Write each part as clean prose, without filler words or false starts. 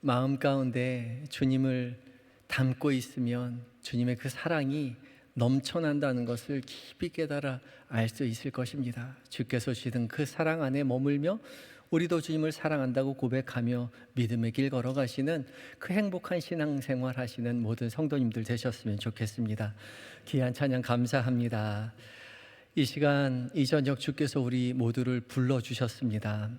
마음 가운데 주님을 담고 있으면 주님의 그 사랑이 넘쳐난다는 것을 깊이 깨달아 알 수 있을 것입니다. 주께서 주시던 그 사랑 안에 머물며 우리도 주님을 사랑한다고 고백하며 믿음의 길 걸어가시는 그 행복한 신앙생활 하시는 모든 성도님들 되셨으면 좋겠습니다. 귀한 찬양 감사합니다. 이 시간 이 저녁 주께서 우리 모두를 불러주셨습니다.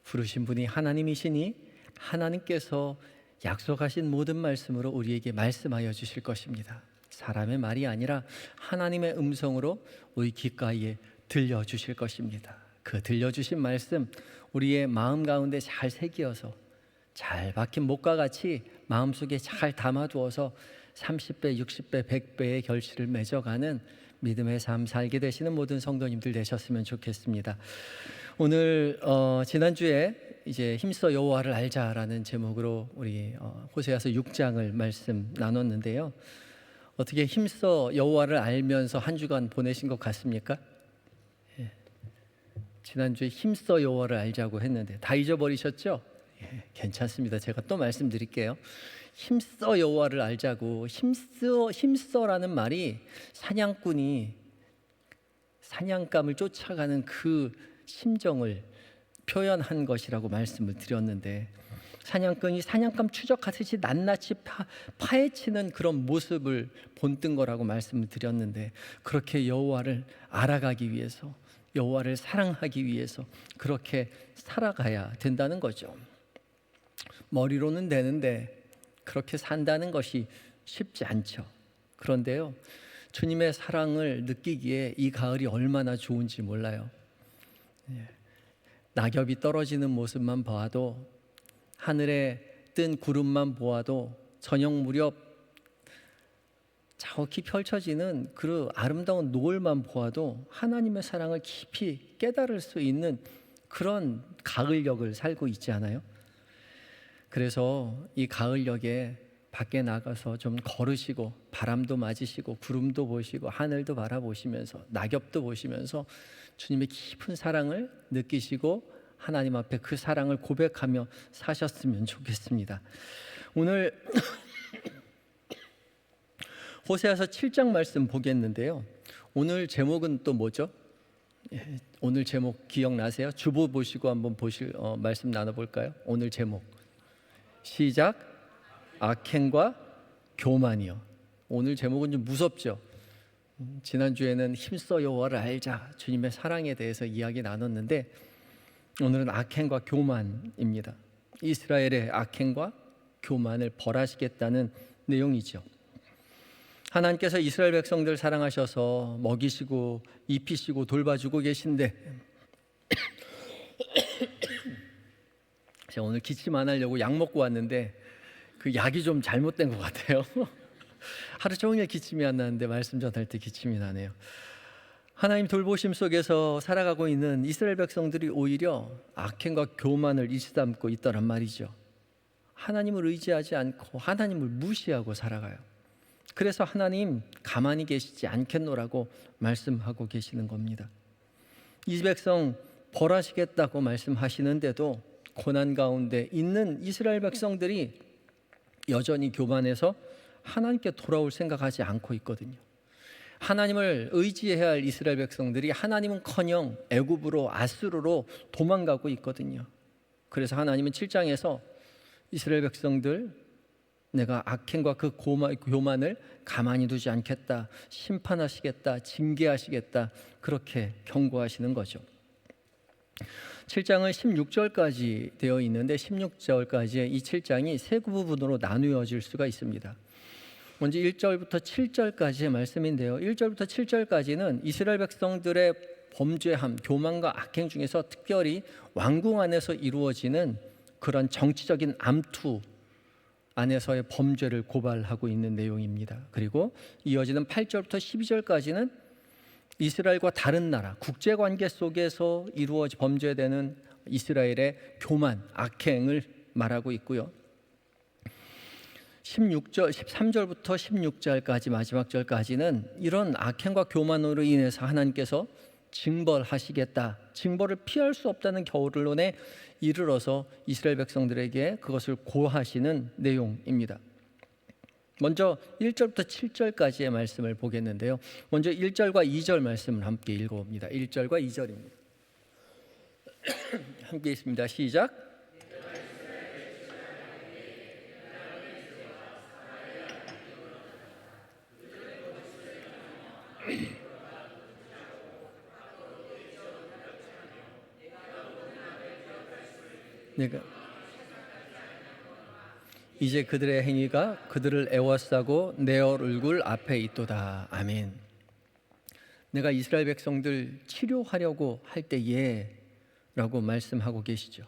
부르신 분이 하나님이시니 하나님께서 약속하신 모든 말씀으로 우리에게 말씀하여 주실 것입니다. 사람의 말이 아니라 하나님의 음성으로 우리 귓가에 들려주실 것입니다. 그 들려주신 말씀 우리의 마음 가운데 잘 새기어서 잘 박힌 목과 같이 마음속에 잘 담아두어서 30배, 60배, 100배의 결실을 맺어가는 믿음의 삶 살게 되시는 모든 성도님들 되셨으면 좋겠습니다. 오늘 지난주에 이제 힘써 여호와를 알자라는 제목으로 우리 호세아서 6장을 말씀 나눴는데요. 어떻게 힘써 여호와를 알면서 한 주간 보내신 것 같습니까? 예. 지난주에 힘써 여호와를 알자고 했는데 다 잊어버리셨죠? 예, 괜찮습니다. 제가 또 말씀드릴게요. 힘써 여호와를 알자고 힘써라는 말이 사냥꾼이 사냥감을 쫓아가는 그 심정을 표현한 것이라고 말씀을 드렸는데, 사냥꾼이 사냥감 추적하듯이 낱낱이 파헤치는 그런 모습을 본뜬 거라고 말씀을 드렸는데, 그렇게 여호와를 알아가기 위해서, 여호와를 사랑하기 위해서 그렇게 살아가야 된다는 거죠. 머리로는 되는데 그렇게 산다는 것이 쉽지 않죠. 그런데요, 주님의 사랑을 느끼기에 이 가을이 얼마나 좋은지 몰라요. 낙엽이 떨어지는 모습만 보아도, 하늘에 뜬 구름만 보아도, 저녁 무렵 저기 펼쳐지는 그 아름다운 노을만 보아도 하나님의 사랑을 깊이 깨달을 수 있는 그런 가을역을 살고 있지 않아요? 그래서 이 가을역에 밖에 나가서 좀 걸으시고 바람도 맞으시고 구름도 보시고 하늘도 바라보시면서 낙엽도 보시면서 주님의 깊은 사랑을 느끼시고 하나님 앞에 그 사랑을 고백하며 사셨으면 좋겠습니다. 오늘 호세아서 7장 말씀 보겠는데요. 오늘 제목은 또 뭐죠? 오늘 제목 기억나세요? 주보 보시고 한번 말씀 나눠볼까요? 오늘 제목 시작, 악행과 교만이요. 오늘 제목은 좀 무섭죠. 지난주에는 힘써 여호와를 알자, 주님의 사랑에 대해서 이야기 나눴는데, 오늘은 악행과 교만입니다. 이스라엘의 악행과 교만을 벌하시겠다는 내용이죠. 하나님께서 이스라엘 백성들 사랑하셔서 먹이시고 입히시고 돌봐주고 계신데, 제가 오늘 기침 안 하려고 약 먹고 왔는데 그 약이 좀 잘못된 것 같아요. 하루 종일 기침이 안 나는데 말씀 전할 때 기침이 나네요. 하나님 돌보심 속에서 살아가고 있는 이스라엘 백성들이 오히려 악행과 교만을 일삼고 있더란 말이죠. 하나님을 의지하지 않고 하나님을 무시하고 살아가요. 그래서 하나님 가만히 계시지 않겠노라고 말씀하고 계시는 겁니다. 이 백성 벌하시겠다고 말씀하시는데도 고난 가운데 있는 이스라엘 백성들이 여전히 교만해서 하나님께 돌아올 생각하지 않고 있거든요. 하나님을 의지해야 할 이스라엘 백성들이 하나님은커녕 애굽으로 아수르로 도망가고 있거든요. 그래서 하나님은 7장에서 이스라엘 백성들, 내가 악행과 그 교만을 가만히 두지 않겠다, 심판하시겠다, 징계하시겠다, 그렇게 경고하시는 거죠. 7장은 16절까지 되어 있는데 16절까지의 이 7장이 세 부분으로 나누어질 수가 있습니다. 먼저 1절부터 7절까지의 말씀인데요, 1절부터 7절까지는 이스라엘 백성들의 범죄함, 교만과 악행 중에서 특별히 왕궁 안에서 이루어지는 그런 정치적인 암투 안에서의 범죄를 고발하고 있는 내용입니다. 그리고 이어지는 8절부터 12절까지는 이스라엘과 다른 나라, 국제관계 속에서 범죄되는 이스라엘의 교만, 악행을 말하고 있고요. 13절부터 16절까지 마지막 절까지는 이런 악행과 교만으로 인해서 하나님께서 징벌하시겠다. 징벌을 피할 수 없다는 결론에 이르러서 이스라엘 백성들에게 그것을 고하시는 내용입니다. 먼저 1절부터 7절까지의 말씀을 보겠는데요. 먼저 1절과 2절 말씀을 함께 읽어봅니다. 1절과 2절입니다. 함께 있습니다. 시작. 내가 이제 그들의 행위가 그들을 애워싸고 내 얼굴 앞에 있도다. 아멘. 내가 이스라엘 백성들 치료하려고 할 때에 라고 말씀하고 계시죠.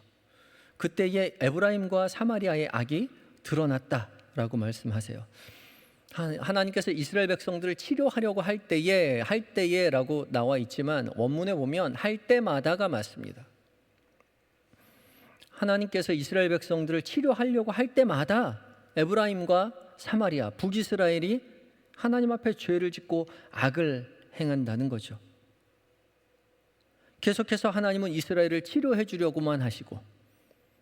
그때에 에브라임과 사마리아의 악이 드러났다라고 말씀하세요. 하나님께서 이스라엘 백성들을 치료하려고 할 때에라고 나와 있지만 원문에 보면 할 때마다가 맞습니다. 하나님께서 이스라엘 백성들을 치료하려고 할 때마다 에브라임과 사마리아, 북이스라엘이 하나님 앞에 죄를 짓고 악을 행한다는 거죠. 계속해서 하나님은 이스라엘을 치료해 주려고만 하시고,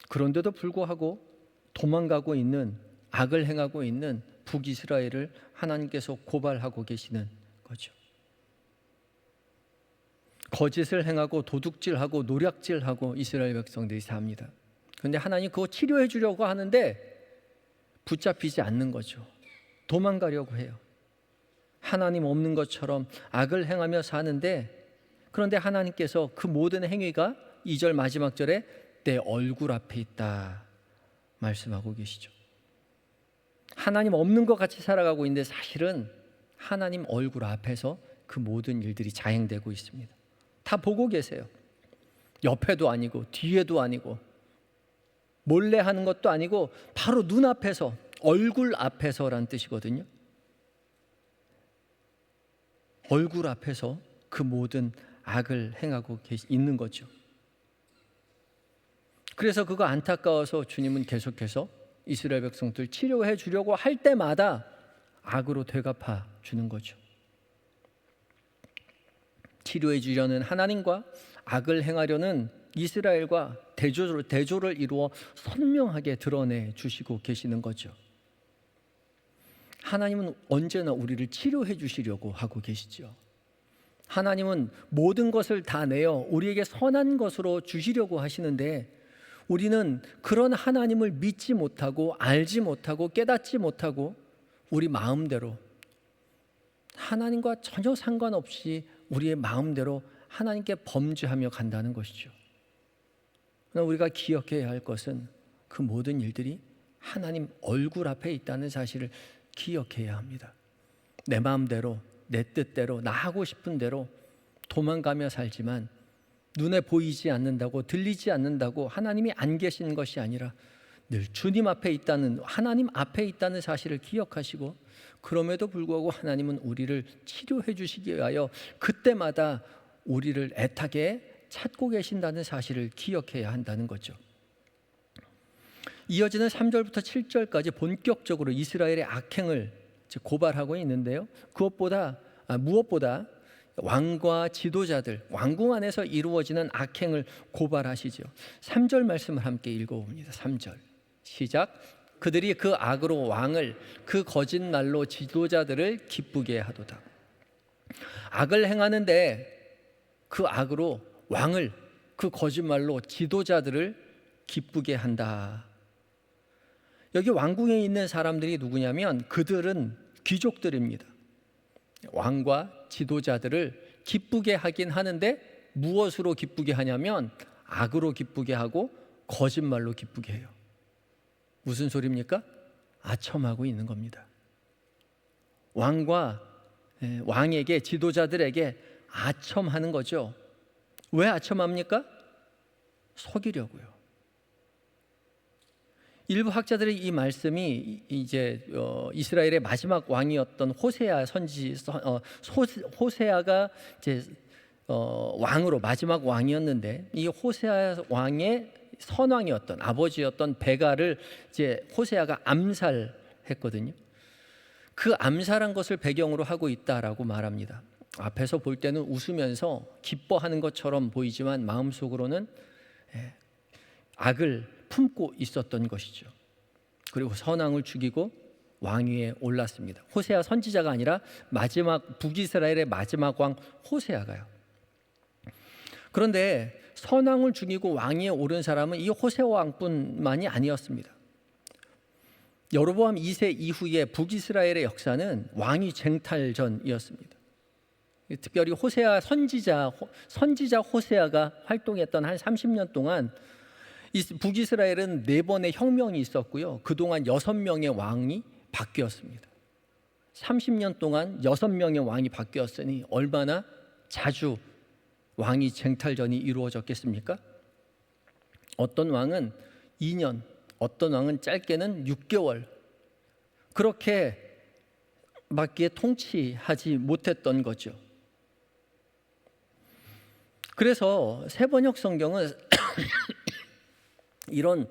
그런데도 불구하고 도망가고 있는, 악을 행하고 있는 북이스라엘을 하나님께서 고발하고 계시는 거죠. 거짓을 행하고 도둑질하고 노략질하고 이스라엘 백성들이 삽니다. 그런데 하나님 그거 치료해 주려고 하는데 붙잡히지 않는 거죠. 도망가려고 해요. 하나님 없는 것처럼 악을 행하며 사는데, 그런데 하나님께서 그 모든 행위가 2절 마지막 절에 내 얼굴 앞에 있다 말씀하고 계시죠. 하나님 없는 것 같이 살아가고 있는데 사실은 하나님 얼굴 앞에서 그 모든 일들이 자행되고 있습니다. 다 보고 계세요. 옆에도 아니고 뒤에도 아니고 몰래 하는 것도 아니고 바로 눈앞에서, 얼굴 앞에서란 뜻이거든요. 얼굴 앞에서 그 모든 악을 행하고 있는 거죠. 그래서 그거 안타까워서 주님은 계속해서 이스라엘 백성들 치료해 주려고 할 때마다 악으로 되갚아 주는 거죠. 치료해 주려는 하나님과 악을 행하려는 이스라엘과 대조를 이루어 선명하게 드러내 주시고 계시는 거죠. 하나님은 언제나 우리를 치료해 주시려고 하고 계시죠. 하나님은 모든 것을 다 내어 우리에게 선한 것으로 주시려고 하시는데, 우리는 그런 하나님을 믿지 못하고 알지 못하고 깨닫지 못하고 우리 마음대로, 하나님과 전혀 상관없이 우리의 마음대로 하나님께 범죄하며 간다는 것이죠. 그러나 우리가 기억해야 할 것은 그 모든 일들이 하나님 얼굴 앞에 있다는 사실을 기억해야 합니다. 내 마음대로, 내 뜻대로, 나 하고 싶은 대로 도망가며 살지만 눈에 보이지 않는다고, 들리지 않는다고 하나님이 안 계신 것이 아니라 늘 주님 앞에 있다는, 하나님 앞에 있다는 사실을 기억하시고, 그럼에도 불구하고 하나님은 우리를 치료해 주시기 위하여 그때마다 우리를 애타게 찾고 계신다는 사실을 기억해야 한다는 거죠. 이어지는 3절부터 7절까지 본격적으로 이스라엘의 악행을 고발하고 있는데요. 무엇보다 왕과 지도자들, 왕궁 안에서 이루어지는 악행을 고발하시죠. 3절 말씀을 함께 읽어봅니다. 3절 시작. 그들이 그 악으로 왕을, 그 거짓말로 지도자들을 기쁘게 하도다. 악을 행하는데 그 악으로 왕을, 그 거짓말로 지도자들을 기쁘게 한다. 여기 왕궁에 있는 사람들이 누구냐면 그들은 귀족들입니다. 왕과 지도자들을 기쁘게 하긴 하는데 무엇으로 기쁘게 하냐면 악으로 기쁘게 하고 거짓말로 기쁘게 해요. 무슨 소리입니까? 아첨하고 있는 겁니다. 왕에게, 지도자들에게 아첨하는 거죠. 왜 아첨합니까? 속이려고요. 일부 학자들이 이 말씀이 이제 이스라엘의 마지막 왕이었던 호세아가 이제 왕으로 마지막 왕이었는데, 이 호세아 왕의 선왕이었던 아버지였던 베가를 이제 호세아가 암살했거든요. 그 암살한 것을 배경으로 하고 있다라고 말합니다. 앞에서 볼 때는 웃으면서 기뻐하는 것처럼 보이지만 마음속으로는 악을 품고 있었던 것이죠. 그리고 선왕을 죽이고 왕위에 올랐습니다. 호세아 선지자가 아니라 마지막 북이스라엘의 마지막 왕 호세아가요. 그런데 선왕을 죽이고 왕위에 오른 사람은 이 호세아 왕뿐만이 아니었습니다. 여로보암 2세 이후의 북이스라엘의 역사는 왕위 쟁탈전이었습니다. 특별히 호세아 선지자 호세아가 활동했던 한 30년 동안 북이스라엘은 4번의 혁명이 있었고요. 그동안 6명의 왕이 바뀌었습니다. 30년 동안 6명의 왕이 바뀌었으니 얼마나 자주 왕위 쟁탈전이 이루어졌겠습니까? 어떤 왕은 2년, 어떤 왕은 짧게는 6개월 그렇게 맞게 통치하지 못했던 거죠. 그래서 세번역 성경은 이런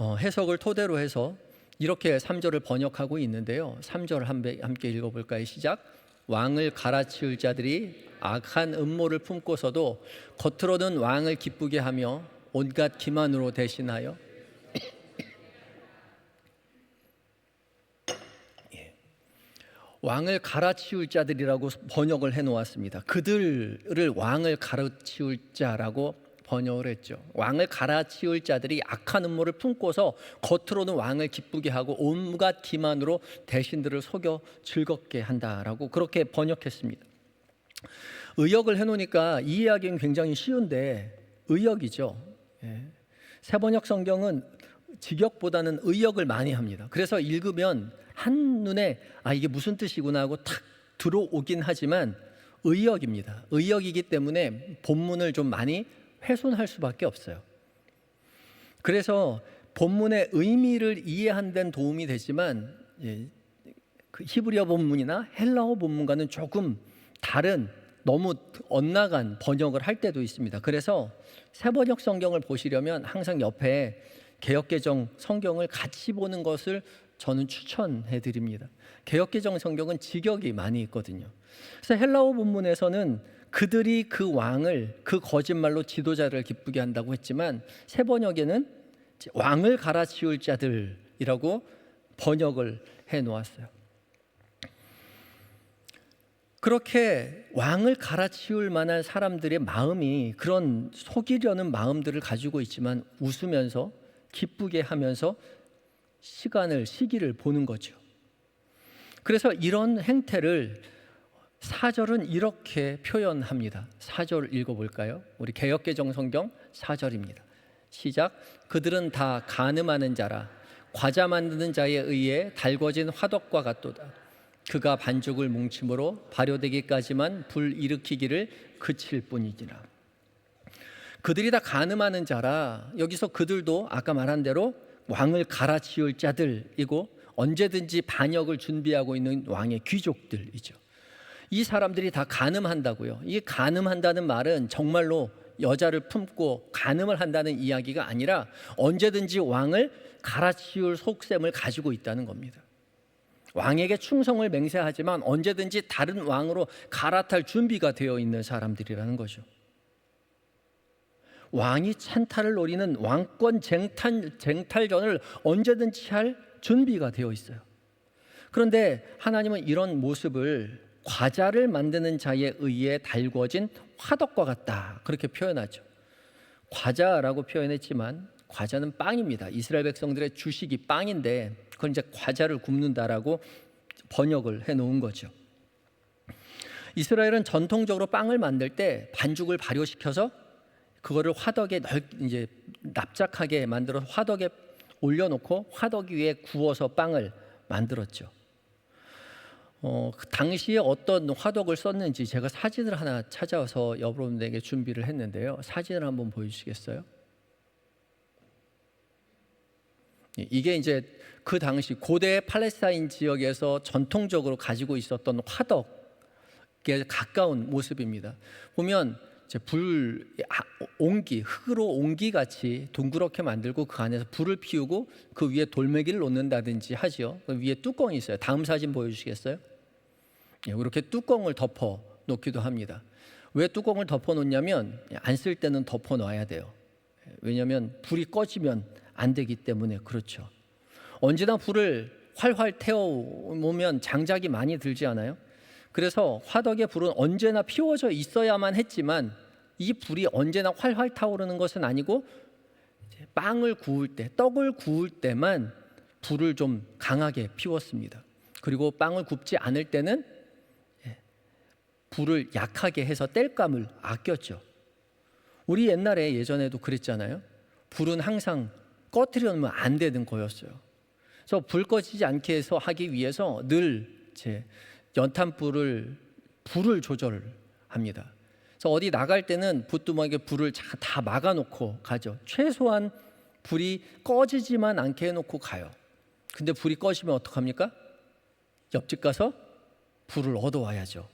해석을 토대로 해서 이렇게 3절을 번역하고 있는데요. 3절 함께 읽어볼까요? 시작. 왕을 갈아치울 자들이 악한 음모를 품고서도 겉으로는 왕을 기쁘게 하며 온갖 기만으로 대신하여 왕을 갈아치울 자들이라고 번역을 해놓았습니다. 그들을 왕을 갈아치울 자라고 번역을 했죠. 왕을 갈아치울 자들이 악한 음모를 품고서 겉으로는 왕을 기쁘게 하고 온갖 기만으로 대신들을 속여 즐겁게 한다라고 그렇게 번역했습니다. 의역을 해놓으니까 이해하기는 굉장히 쉬운데 의역이죠. 세번역 성경은 직역보다는 의역을 많이 합니다. 그래서 읽으면 한눈에 이게 무슨 뜻이구나 하고 탁 들어오긴 하지만 의역입니다. 의역이기 때문에 본문을 좀 많이 훼손할 수밖에 없어요. 그래서 본문의 의미를 이해하는 데는 도움이 되지만 그 히브리어 본문이나 헬라어 본문과는 조금 다른 너무 엇나간 번역을 할 때도 있습니다. 그래서 세번역 성경을 보시려면 항상 옆에 개역개정 성경을 같이 보는 것을 저는 추천해 드립니다. 개역개정 성경은 직역이 많이 있거든요. 그래서 헬라어 본문에서는 그들이 그 왕을 그 거짓말로 지도자를 기쁘게 한다고 했지만 세번역에는 왕을 갈아치울 자들이라고 번역을 해 놓았어요. 그렇게 왕을 갈아치울 만한 사람들의 마음이 그런 속이려는 마음들을 가지고 있지만 웃으면서 기쁘게 하면서 시기를 보는 거죠. 그래서 이런 행태를 4절은 이렇게 표현합니다. 4절 읽어볼까요? 우리 개역개정 성경 4절입니다. 시작. 그들은 다 간음하는 자라 과자 만드는 자에 의해 달궈진 화덕과 같도다. 그가 반죽을 뭉침으로 발효되기까지만 불 일으키기를 그칠 뿐이지라. 그들이 다 간음하는 자라, 여기서 그들도 아까 말한 대로 왕을 갈아치울 자들이고 언제든지 반역을 준비하고 있는 왕의 귀족들이죠. 이 사람들이 다 간음한다고요. 이 간음한다는 말은 정말로 여자를 품고 간음을 한다는 이야기가 아니라 언제든지 왕을 갈아치울 속셈을 가지고 있다는 겁니다. 왕에게 충성을 맹세하지만 언제든지 다른 왕으로 갈아탈 준비가 되어 있는 사람들이라는 거죠. 왕이 찬탈을 노리는 왕권 쟁탈전을 언제든지 할 준비가 되어 있어요. 그런데 하나님은 이런 모습을 과자를 만드는 자에 의해 달궈진 화덕과 같다, 그렇게 표현하죠. 과자라고 표현했지만 과자는 빵입니다. 이스라엘 백성들의 주식이 빵인데 그건 이제 과자를 굽는다라고 번역을 해놓은 거죠. 이스라엘은 전통적으로 빵을 만들 때 반죽을 발효시켜서 그거를 화덕에 이제 납작하게 만들어서 화덕에 올려놓고 화덕 위에 구워서 빵을 만들었죠. 그 당시에 어떤 화덕을 썼는지 제가 사진을 하나 찾아서 여러분에게 준비를 했는데요. 사진을 한번 보여주시겠어요? 이게 이제 그 당시 고대 팔레스타인 지역에서 전통적으로 가지고 있었던 화덕에 가까운 모습입니다. 보면 이제 옹기, 흙으로 옹기 같이 둥그렇게 만들고 그 안에서 불을 피우고 그 위에 돌멩이를 놓는다든지 하죠. 그 위에 뚜껑이 있어요. 다음 사진 보여주시겠어요? 이렇게 뚜껑을 덮어 놓기도 합니다. 왜 뚜껑을 덮어 놓냐면 안 쓸 때는 덮어 놔야 돼요. 왜냐하면 불이 꺼지면 안 되기 때문에 그렇죠. 언제나 불을 활활 태워오면 장작이 많이 들지 않아요? 그래서 화덕의 불은 언제나 피워져 있어야만 했지만 이 불이 언제나 활활 타오르는 것은 아니고 빵을 구울 때, 떡을 구울 때만 불을 좀 강하게 피웠습니다. 그리고 빵을 굽지 않을 때는 불을 약하게 해서 땔감을 아꼈죠. 우리 옛날에 예전에도 그랬잖아요. 불은 항상 꺼뜨려 놓으면 안 되는 거였어요. 그래서 불 꺼지지 않게 해서 하기 위해서 늘 연탄불을 조절합니다. 그래서 어디 나갈 때는 붓두막에 불을 다 막아놓고 가죠. 최소한 불이 꺼지지만 않게 해놓고 가요. 근데 불이 꺼지면 어떡합니까? 옆집 가서 불을 얻어와야죠.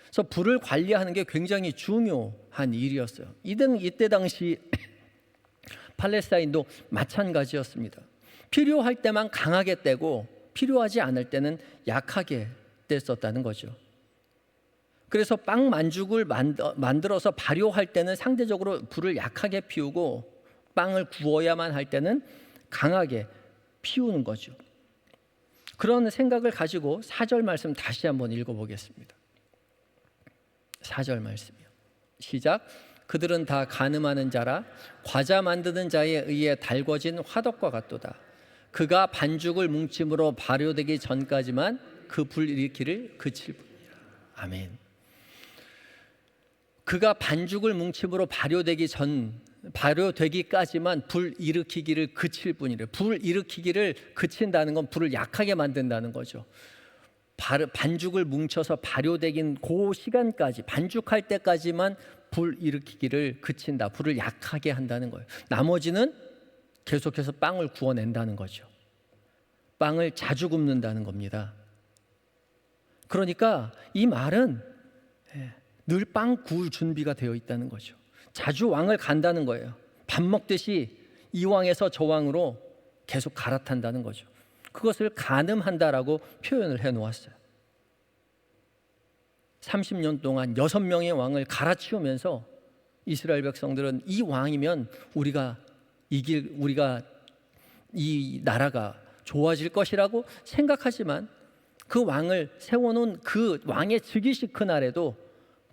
그래서 불을 관리하는 게 굉장히 중요한 일이었어요. 이때 당시 팔레스타인도 마찬가지였습니다. 필요할 때만 강하게 떼고 필요하지 않을 때는 약하게 뗐었다는 거죠. 그래서 빵 만죽을 만들어서 발효할 때는 상대적으로 불을 약하게 피우고 빵을 구워야만 할 때는 강하게 피우는 거죠. 그런 생각을 가지고 4절 말씀 다시 한번 읽어보겠습니다. 4절 말씀이요. 시작. 그들은 다 간음하는 자라 과자 만드는 자에 의해 달궈진 화덕과 같도다. 그가 반죽을 뭉침으로 발효되기 전까지만 그 불 일으키기를 그칠 뿐이라. 아멘. 그가 반죽을 뭉침으로 발효되기까지만 불 일으키기를 그칠 뿐이래. 불 일으키기를 그친다는 건 불을 약하게 만든다는 거죠. 반죽을 뭉쳐서 발효되긴 그 시간까지, 반죽할 때까지만 불 일으키기를 그친다. 불을 약하게 한다는 거예요. 나머지는 계속해서 빵을 구워낸다는 거죠. 빵을 자주 굽는다는 겁니다. 그러니까 이 말은 늘 빵 구울 준비가 되어 있다는 거죠. 자주 왕을 간다는 거예요. 밥 먹듯이 이 왕에서 저 왕으로 계속 갈아탄다는 거죠. 그것을 간음한다라고 표현을 해놓았어요. 30년 동안 6명의 왕을 갈아치우면서 이스라엘 백성들은 이 왕이면 우리가 이 나라가 좋아질 것이라고 생각하지만 그 왕을 세워놓은 그 왕의 즉위식 그날에도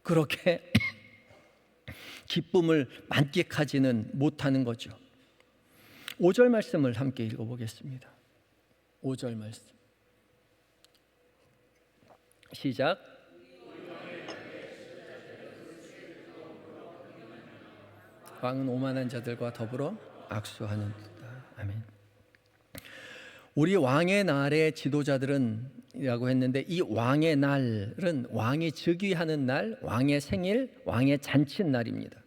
그렇게 기쁨을 만끽하지는 못하는 거죠. 5절 말씀을 함께 읽어보겠습니다. 5절 말씀 시작. 왕은 오만한 자들과 더불어 악수하는 듯다. 아멘. 우리 왕의 날의 지도자들은 이라고 했는데 이 왕의 날은 왕이 즉위하는 날, 왕의 생일, 왕의 잔칫날입니다.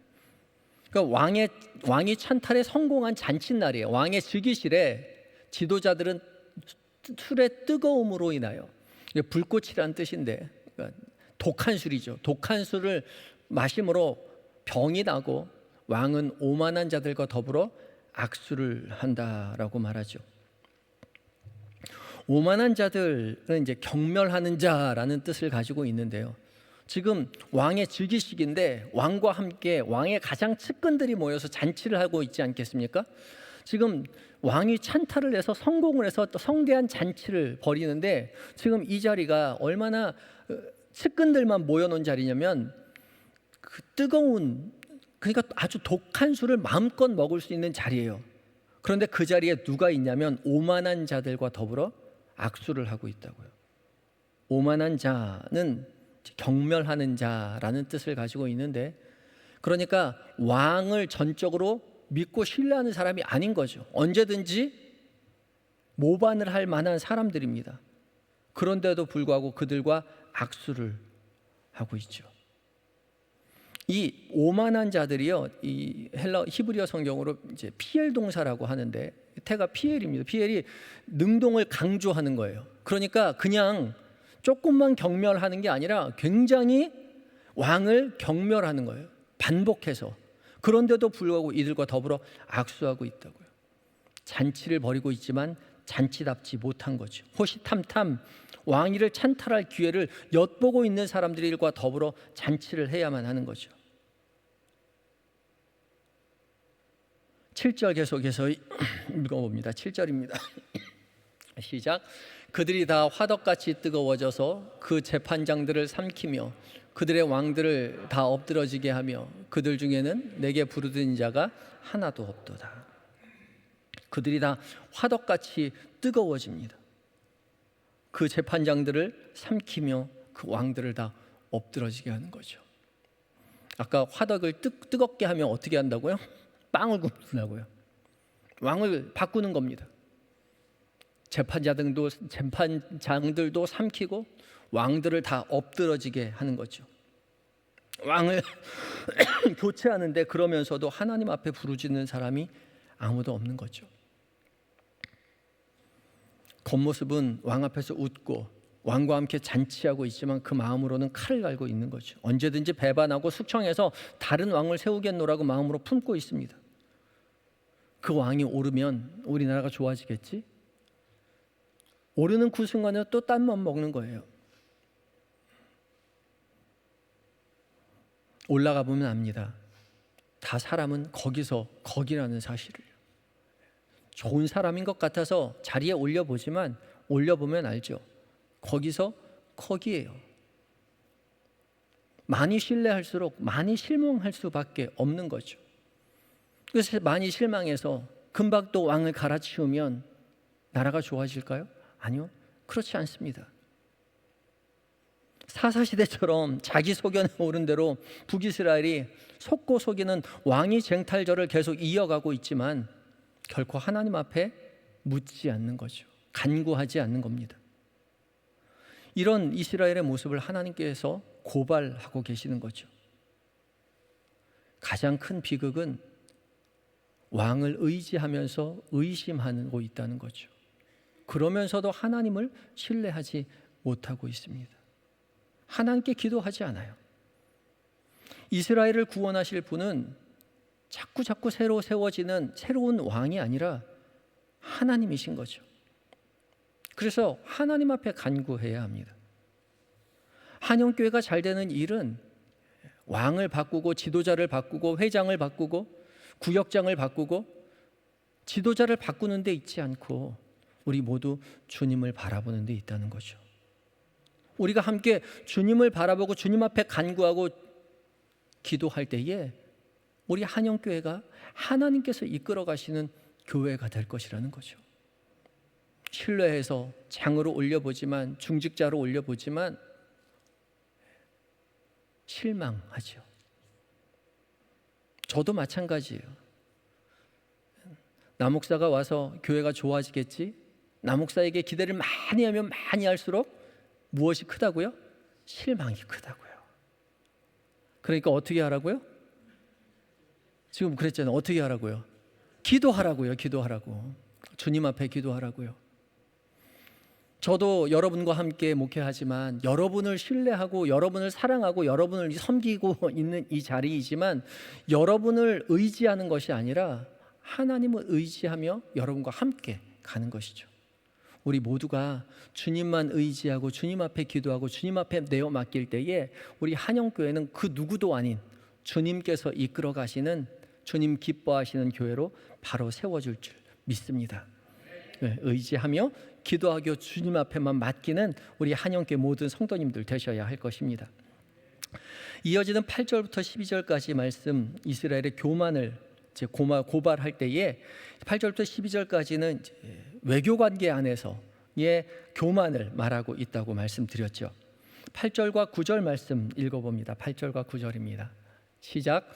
그러니까 왕이 찬탈에 성공한 잔칫날이에요. 왕의 즉위실에 지도자들은 술의 뜨거움으로 인하여, 불꽃이란 뜻인데 그러니까 독한 술이죠. 독한 술을 마심으로 병이 나고 왕은 오만한 자들과 더불어 악수를 한다라고 말하죠. 오만한 자들은 이제 경멸하는 자라는 뜻을 가지고 있는데요. 지금 왕의 즉위식인데 왕과 함께 왕의 가장 측근들이 모여서 잔치를 하고 있지 않겠습니까? 지금 왕이 찬탈을 해서 성공을 해서 또 성대한 잔치를 벌이는데 지금 이 자리가 얼마나 측근들만 모여놓은 자리냐면 그 뜨거운, 그러니까 아주 독한 술을 마음껏 먹을 수 있는 자리예요. 그런데 그 자리에 누가 있냐면 오만한 자들과 더불어 악수를 하고 있다고요. 오만한 자는 경멸하는 자라는 뜻을 가지고 있는데, 그러니까 왕을 전적으로 믿고 신뢰하는 사람이 아닌 거죠. 언제든지 모반을 할 만한 사람들입니다. 그런데도 불구하고 그들과 악수를 하고 있죠. 이 오만한 자들이요, 이 히브리어 성경으로 이제 피엘 동사라고 하는데 태가 피엘입니다. 피엘이 능동을 강조하는 거예요. 그러니까 그냥 조금만 경멸하는 게 아니라 굉장히 왕을 경멸하는 거예요. 반복해서. 그런데도 불구하고 이들과 더불어 악수하고 있다고요. 잔치를 벌이고 있지만 잔치답지 못한 거죠. 호시탐탐 왕위를 찬탈할 기회를 엿보고 있는 사람들과 더불어 잔치를 해야만 하는 거죠. 7절 계속해서 읽어봅니다. 7절입니다. 시작. 그들이 다 화덕같이 뜨거워져서 그 재판장들을 삼키며 그들의 왕들을 다 엎드러지게 하며 그들 중에는 내게 부르짖은 자가 하나도 없도다. 그들이 다 화덕같이 뜨거워집니다. 그 재판장들을 삼키며 그 왕들을 다 엎드러지게 하는 거죠. 아까 화덕을 뜨겁게 하면 어떻게 한다고요? 빵을 굽는다고요. 왕을 바꾸는 겁니다. 재판장들도 삼키고 왕들을 다 엎드러지게 하는 거죠. 왕을 교체하는데 그러면서도 하나님 앞에 부르짖는 사람이 아무도 없는 거죠. 겉모습은 왕 앞에서 웃고 왕과 함께 잔치하고 있지만 그 마음으로는 칼을 갈고 있는 거죠. 언제든지 배반하고 숙청해서 다른 왕을 세우겠노라고 마음으로 품고 있습니다. 그 왕이 오르면 우리나라가 좋아지겠지? 오르는 그 순간에 또 딴 맘 먹는 거예요. 올라가 보면 압니다. 다 사람은 거기라는 사실을. 좋은 사람인 것 같아서 자리에 올려보지만 올려보면 알죠. 거기에요. 많이 신뢰할수록 많이 실망할 수밖에 없는 거죠. 그래서 많이 실망해서 금방 또 왕을 갈아치우면 나라가 좋아질까요? 아니요, 그렇지 않습니다. 사사시대처럼 자기 소견에 오른 대로 북이스라엘이 속고 속이는 왕위 쟁탈전을 계속 이어가고 있지만 결코 하나님 앞에 묻지 않는 거죠. 간구하지 않는 겁니다. 이런 이스라엘의 모습을 하나님께서 고발하고 계시는 거죠. 가장 큰 비극은 왕을 의지하면서 의심하고 있다는 거죠. 그러면서도 하나님을 신뢰하지 못하고 있습니다. 하나님께 기도하지 않아요. 이스라엘을 구원하실 분은 자꾸 새로 세워지는 새로운 왕이 아니라 하나님이신 거죠. 그래서 하나님 앞에 간구해야 합니다. 한영교회가 잘 되는 일은 왕을 바꾸고 지도자를 바꾸고 회장을 바꾸고 구역장을 바꾸고 지도자를 바꾸는 데 있지 않고 우리 모두 주님을 바라보는 데 있다는 거죠. 우리가 함께 주님을 바라보고 주님 앞에 간구하고 기도할 때에 우리 한영교회가 하나님께서 이끌어 가시는 교회가 될 것이라는 거죠. 신뢰해서 장으로 올려보지만 중직자로 올려보지만 실망하죠. 저도 마찬가지예요. 남목사가 와서 교회가 좋아지겠지? 남목사에게 기대를 많이 하면 많이 할수록 무엇이 크다고요? 실망이 크다고요. 그러니까 어떻게 하라고요? 지금 그랬잖아요. 어떻게 하라고요? 기도하라고요. 기도하라고. 주님 앞에 기도하라고요. 저도 여러분과 함께 목회하지만 여러분을 신뢰하고 여러분을 사랑하고 여러분을 섬기고 있는 이 자리이지만 여러분을 의지하는 것이 아니라 하나님을 의지하며 여러분과 함께 가는 것이죠. 우리 모두가 주님만 의지하고 주님 앞에 기도하고 주님 앞에 내어 맡길 때에 우리 한영교회는 그 누구도 아닌 주님께서 이끌어 가시는 주님 기뻐하시는 교회로 바로 세워질 줄 믿습니다. 의지하며 기도하고 주님 앞에만 맡기는 우리 한영교회 모든 성도님들 되셔야 할 것입니다. 이어지는 8절부터 12절까지 말씀, 이스라엘의 교만을 고발할 때에 8절부터 12절까지는 외교관계 안에서의 교만을 말하고 있다고 말씀드렸죠. 8절과 9절 말씀 읽어봅니다. 8절과 9절입니다. 시작.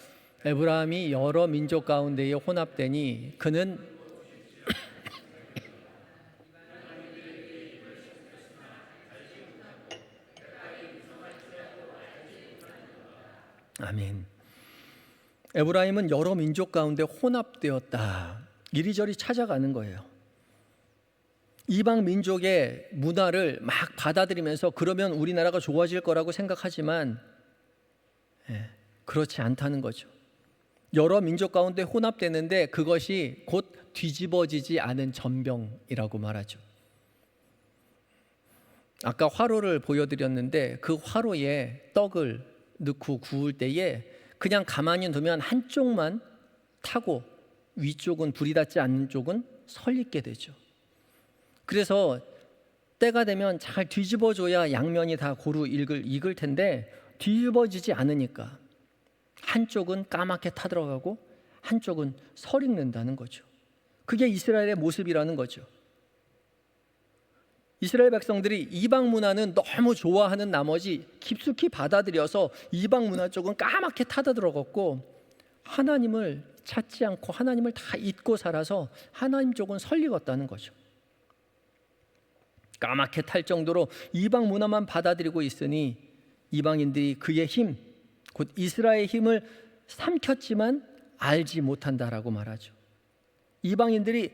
에브라함이 여러 민족 가운데에 혼합되니 그는 아멘. 에브라임은 여러 민족 가운데 혼합되었다. 이리저리 찾아가는 거예요. 이방 민족의 문화를 막 받아들이면서 그러면 우리나라가 좋아질 거라고 생각하지만 그렇지 않다는 거죠. 여러 민족 가운데 혼합되는데 그것이 곧 뒤집어지지 않은 전병이라고 말하죠. 아까 화로를 보여드렸는데 그 화로에 떡을 넣고 구울 때에 그냥 가만히 두면 한쪽만 타고 위쪽은 불이 닿지 않는 쪽은 설익게 되죠. 그래서 때가 되면 잘 뒤집어줘야 양면이 다 고루 익을 텐데 뒤집어지지 않으니까 한쪽은 까맣게 타들어가고 한쪽은 설익는다는 거죠. 그게 이스라엘의 모습이라는 거죠. 이스라엘 백성들이 이방 문화는 너무 좋아하는 나머지 깊숙이 받아들여서 이방 문화 쪽은 까맣게 타들어갔고 하나님을 찾지 않고 하나님을 다 잊고 살아서 하나님 쪽은 설익었다는 거죠. 까맣게 탈 정도로 이방 문화만 받아들이고 있으니 이방인들이 그의 힘, 곧 이스라엘의 힘을 삼켰지만 알지 못한다라고 말하죠. 이방인들이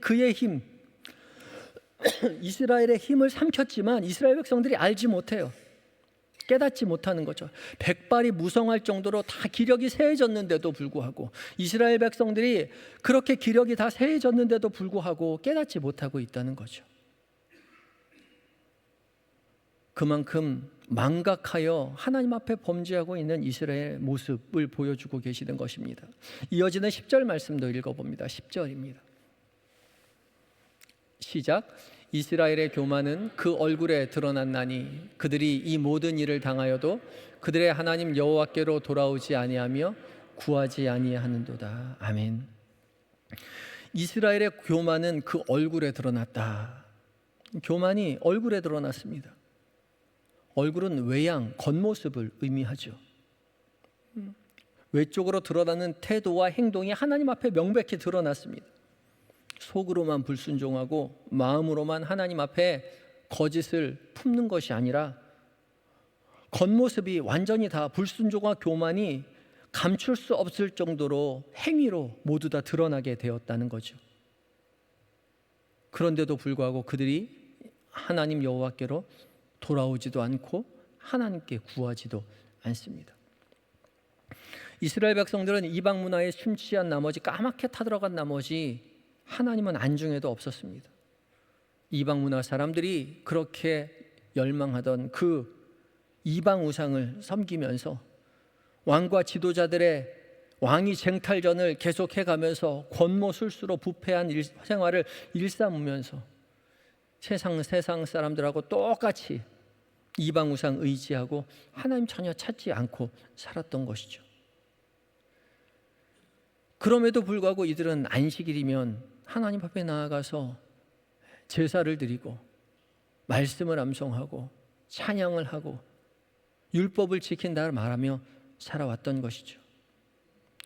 그의 힘, 이스라엘의 힘을 삼켰지만 이스라엘 백성들이 알지 못해요. 깨닫지 못하는 거죠. 백발이 무성할 정도로 다 기력이 세해졌는데도 불구하고 이스라엘 백성들이 그렇게 기력이 다 세해졌는데도 불구하고 깨닫지 못하고 있다는 거죠. 그만큼 망각하여 하나님 앞에 범죄하고 있는 이스라엘의 모습을 보여주고 계시는 것입니다. 이어지는 10절 말씀도 읽어봅니다. 10절입니다. 시작. 이스라엘의 교만은 그 얼굴에 드러났나니 그들이 이 모든 일을 당하여도 그들의 하나님 여호와께로 돌아오지 아니하며 구하지 아니하는도다. 아멘. 이스라엘의 교만은 그 얼굴에 드러났다. 교만이 얼굴에 드러났습니다. 얼굴은 외양, 겉모습을 의미하죠. 외적으로 드러나는 태도와 행동이 하나님 앞에 명백히 드러났습니다. 속으로만 불순종하고 마음으로만 하나님 앞에 거짓을 품는 것이 아니라 겉모습이 완전히 다 불순종과 교만이 감출 수 없을 정도로 행위로 모두 다 드러나게 되었다는 거죠. 그런데도 불구하고 그들이 하나님 여호와께로 돌아오지도 않고 하나님께 구하지도 않습니다. 이스라엘 백성들은 이방 문화에 심취한 나머지 까맣게 타들어간 나머지 하나님은 안중에도 없었습니다. 이방 문화 사람들이 그렇게 열망하던 그 이방 우상을 섬기면서 왕과 지도자들의 왕위 쟁탈전을 계속해 가면서 권모술수로 부패한 생활을 일삼으면서 세상 사람들하고 똑같이 이방 우상 의지하고 하나님 전혀 찾지 않고 살았던 것이죠. 그럼에도 불구하고 이들은 안식일이면 하나님 앞에 나아가서 제사를 드리고 말씀을 암송하고 찬양을 하고 율법을 지킨다 말하며 살아왔던 것이죠.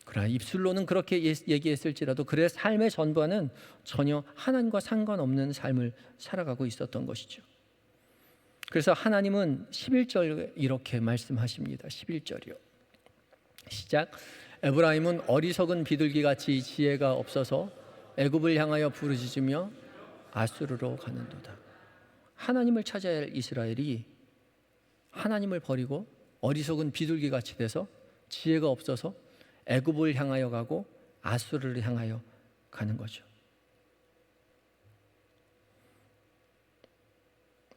그러나 입술로는 그렇게 얘기했을지라도 그의 삶의 전반은 전혀 하나님과 상관없는 삶을 살아가고 있었던 것이죠. 그래서 하나님은 11절 이렇게 말씀하십니다. 11절이요. 시작. 에브라임은 어리석은 비둘기같이 지혜가 없어서 애굽을 향하여 부르짖으며 아수르로 가는도다. 하나님을 찾아야 할 이스라엘이 하나님을 버리고 어리석은 비둘기같이 돼서 지혜가 없어서 애굽을 향하여 가고 아수르를 향하여 가는 거죠.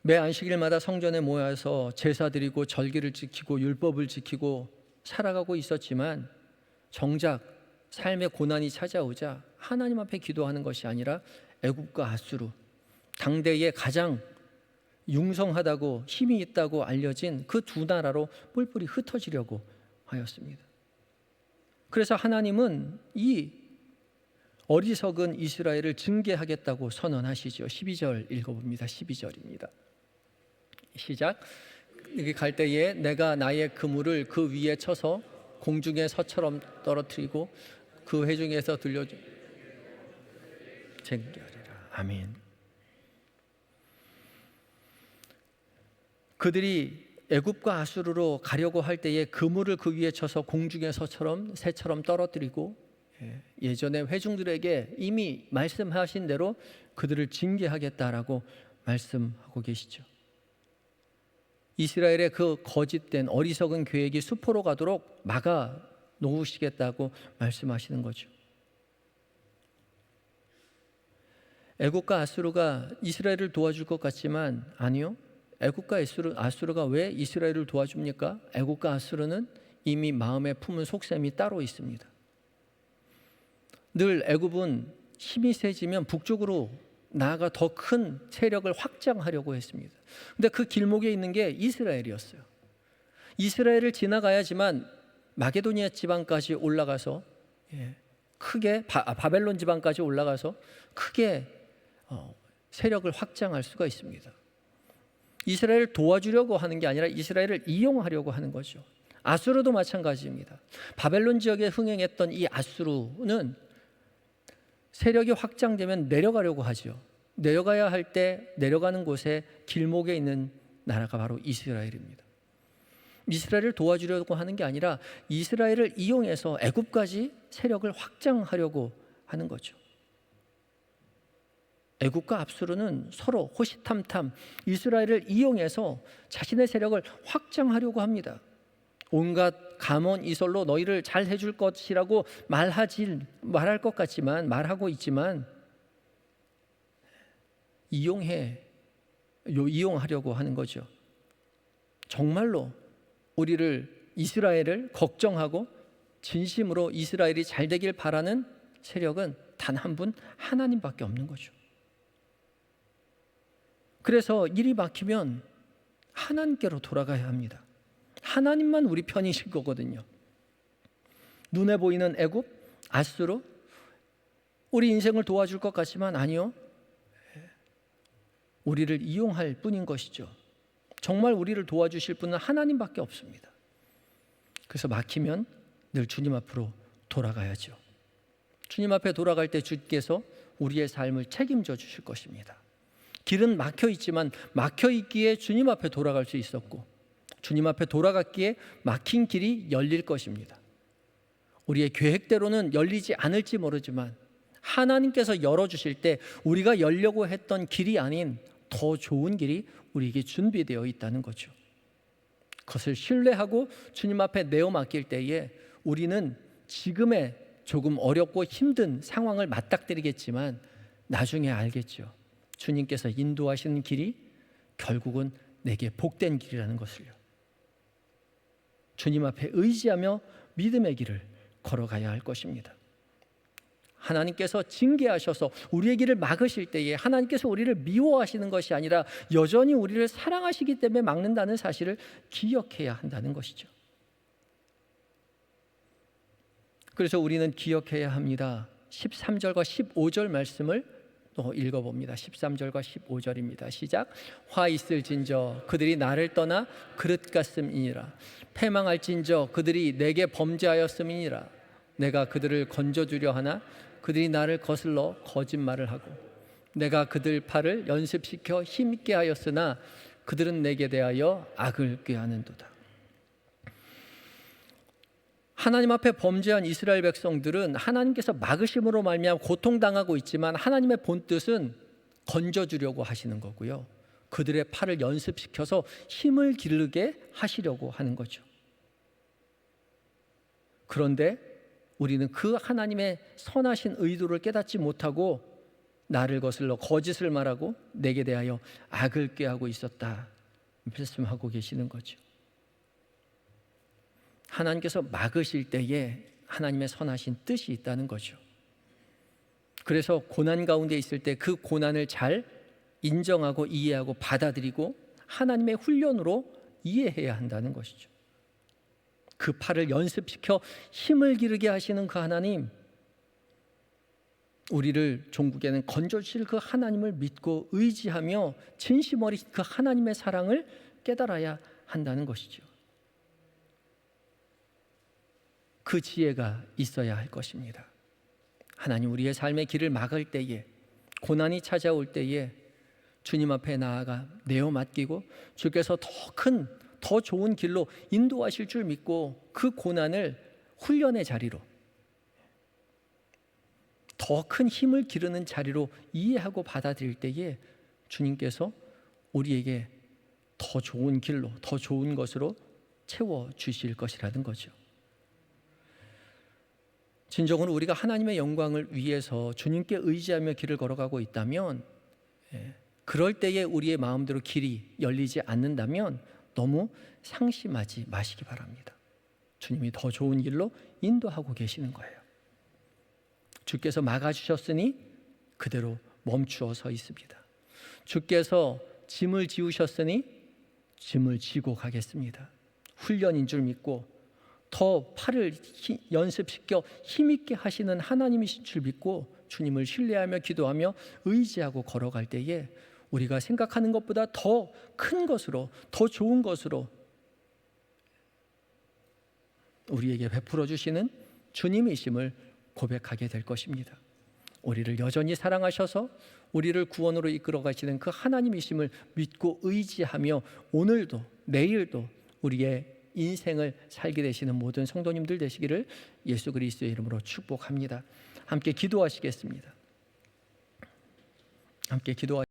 매 안식일마다 성전에 모여서 제사 드리고 절기를 지키고 율법을 지키고 살아가고 있었지만 정작 삶의 고난이 찾아오자 하나님 앞에 기도하는 것이 아니라 애굽과 아수르, 당대에 가장 융성하다고 힘이 있다고 알려진 그 두 나라로 뿔뿔이 흩어지려고 하였습니다. 그래서 하나님은 이 어리석은 이스라엘을 징계하겠다고 선언하시죠. 12절 읽어봅니다. 12절입니다. 시작. 여기 갈 때에 내가 나의 그물을 그 위에 쳐서 공중의 서처럼 떨어뜨리고 그 회중에서 들려주 쟁취하리라. 아멘. 그들이 애굽과 아수르로 가려고 할 때에 그물을 그 위에 쳐서 공중의 서처럼 새처럼 떨어뜨리고 예전에 회중들에게 이미 말씀하신 대로 그들을 징계하겠다라고 말씀하고 계시죠. 이스라엘의 그 거짓된 어리석은 계획이 수포로 가도록 막아 놓으시겠다고 말씀하시는 거죠. 애국과 아수르가 이스라엘을 도와줄 것 같지만 아니요. 애국과 아수르가 왜 이스라엘을 도와줍니까? 애국과 아수르는 이미 마음에 품은 속셈이 따로 있습니다. 늘 애굽은 힘이 세지면 북쪽으로 나아가 더 큰 세력을 확장하려고 했습니다. 근데 그 길목에 있는 게 이스라엘이었어요. 이스라엘을 지나가야지만 마게도니아 지방까지 올라가서 크게 바벨론 지방까지 올라가서 크게 세력을 확장할 수가 있습니다. 이스라엘을 도와주려고 하는 게 아니라 이스라엘을 이용하려고 하는 거죠. 아수르도 마찬가지입니다. 바벨론 지역에 흥행했던 이 아수르는 세력이 확장되면 내려가려고 하죠. 내려가야 할 때 내려가는 곳에 길목에 있는 나라가 바로 이스라엘입니다. 이스라엘을 도와주려고 하는 게 아니라 이스라엘을 이용해서 애굽까지 세력을 확장하려고 하는 거죠. 애굽과 아수르는 서로 호시탐탐 이스라엘을 이용해서 자신의 세력을 확장하려고 합니다. 온갖 감언 이설로 너희를 잘 해줄 것이라고 말할 것 같지만 말하고 있지만 이용하려고 하는 거죠. 정말로 이스라엘을 걱정하고 진심으로 이스라엘이 잘 되길 바라는 세력은 단 한 분 하나님밖에 없는 거죠. 그래서 일이 막히면 하나님께로 돌아가야 합니다. 하나님만 우리 편이실 거거든요. 눈에 보이는 애굽, 아수르 우리 인생을 도와줄 것 같지만 아니요. 우리를 이용할 뿐인 것이죠. 정말 우리를 도와주실 분은 하나님밖에 없습니다. 그래서 막히면 늘 주님 앞으로 돌아가야죠. 주님 앞에 돌아갈 때 주께서 우리의 삶을 책임져 주실 것입니다. 길은 막혀 있지만 막혀 있기에 주님 앞에 돌아갈 수 있었고 주님 앞에 돌아갔기에 막힌 길이 열릴 것입니다. 우리의 계획대로는 열리지 않을지 모르지만 하나님께서 열어주실 때 우리가 열려고 했던 길이 아닌 더 좋은 길이 우리에게 준비되어 있다는 거죠. 그것을 신뢰하고 주님 앞에 내어 맡길 때에 우리는 지금의 조금 어렵고 힘든 상황을 맞닥뜨리겠지만 나중에 알겠죠. 주님께서 인도하시는 길이 결국은 내게 복된 길이라는 것을요. 주님 앞에 의지하며 믿음의 길을 걸어가야 할 것입니다. 하나님께서 징계하셔서 우리의 길을 막으실 때에 하나님께서 우리를 미워하시는 것이 아니라 여전히 우리를 사랑하시기 때문에 막는다는 사실을 기억해야 한다는 것이죠. 그래서 우리는 기억해야 합니다. 13절과 15절 말씀을 또 읽어봅니다. 13절과 15절입니다. 시작. 화 있을진저 그들이 나를 떠나 그릇 같음이니라. 패망할진저 그들이 내게 범죄하였음이니라. 내가 그들을 건져주려 하나 그들이 나를 거슬러 거짓말을 하고 내가 그들 팔을 연습시켜 힘있게 하였으나 그들은 내게 대하여 악을 꾀하는도다. 하나님 앞에 범죄한 이스라엘 백성들은 하나님께서 막으심으로 말미암아 고통당하고 있지만 하나님의 본뜻은 건져주려고 하시는 거고요. 그들의 팔을 연습시켜서 힘을 기르게 하시려고 하는 거죠. 그런데 우리는 그 하나님의 선하신 의도를 깨닫지 못하고 나를 거슬러 거짓을 말하고 내게 대하여 악을 꾀하고 있었다 말씀하고 계시는 거죠. 하나님께서 막으실 때에 하나님의 선하신 뜻이 있다는 거죠. 그래서 고난 가운데 있을 때 그 고난을 잘 인정하고 이해하고 받아들이고 하나님의 훈련으로 이해해야 한다는 것이죠. 그 팔을 연습시켜 힘을 기르게 하시는 그 하나님, 우리를 종국에는 건져주실 그 하나님을 믿고 의지하며 진심 어린 그 하나님의 사랑을 깨달아야 한다는 것이죠. 그 지혜가 있어야 할 것입니다. 하나님 우리의 삶의 길을 막을 때에 고난이 찾아올 때에 주님 앞에 나아가 내어 맡기고 주께서 더 좋은 길로 인도하실 줄 믿고 그 고난을 훈련의 자리로 더 큰 힘을 기르는 자리로 이해하고 받아들일 때에 주님께서 우리에게 더 좋은 길로 더 좋은 것으로 채워주실 것이라는 거죠. 진정으로 우리가 하나님의 영광을 위해서 주님께 의지하며 길을 걸어가고 있다면, 그럴 때에 우리의 마음대로 길이 열리지 않는다면 너무 상심하지 마시기 바랍니다. 주님이 더 좋은 길로 인도하고 계시는 거예요. 주께서 막아주셨으니 그대로 멈추어 서 있습니다. 주께서 짐을 지우셨으니 짐을 지고 가겠습니다. 훈련인 줄 믿고 더 팔을 연습시켜 힘있게 하시는 하나님이신 줄 믿고 주님을 신뢰하며 기도하며 의지하고 걸어갈 때에 우리가 생각하는 것보다 더 큰 것으로, 더 좋은 것으로 우리에게 베풀어 주시는 주님이심을 고백하게 될 것입니다. 우리를 여전히 사랑하셔서 우리를 구원으로 이끌어 가시는 그 하나님이심을 믿고 의지하며 오늘도 내일도 우리의 인생을 살게 되시는 모든 성도님들 되시기를 예수 그리스도의 이름으로 축복합니다. 함께 기도하시겠습니다. 함께 기도하